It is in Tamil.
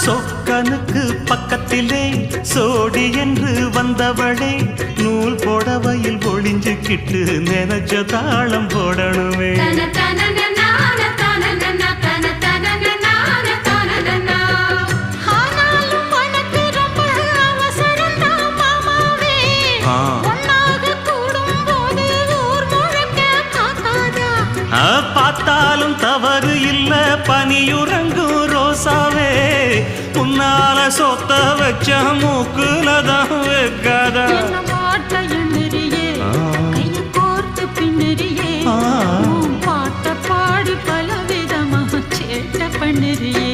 சொக்கனுக்கு பக்கத்திலே சோடி என்று வந்தவளே நூல் போடவையில் ஒளிஞ்சுக்கிட்டு நினைச்ச தாளம் போடணுமே. பார்த்தாலும் தவறு இல்ல பனியுறங்கும் ரோசாவே உன்னால சொத்த வச்ச மூக்குலதான் வைக்காதா. பாட்ட பாடி பல விதமாக சேட்ட பண்ணுறியே.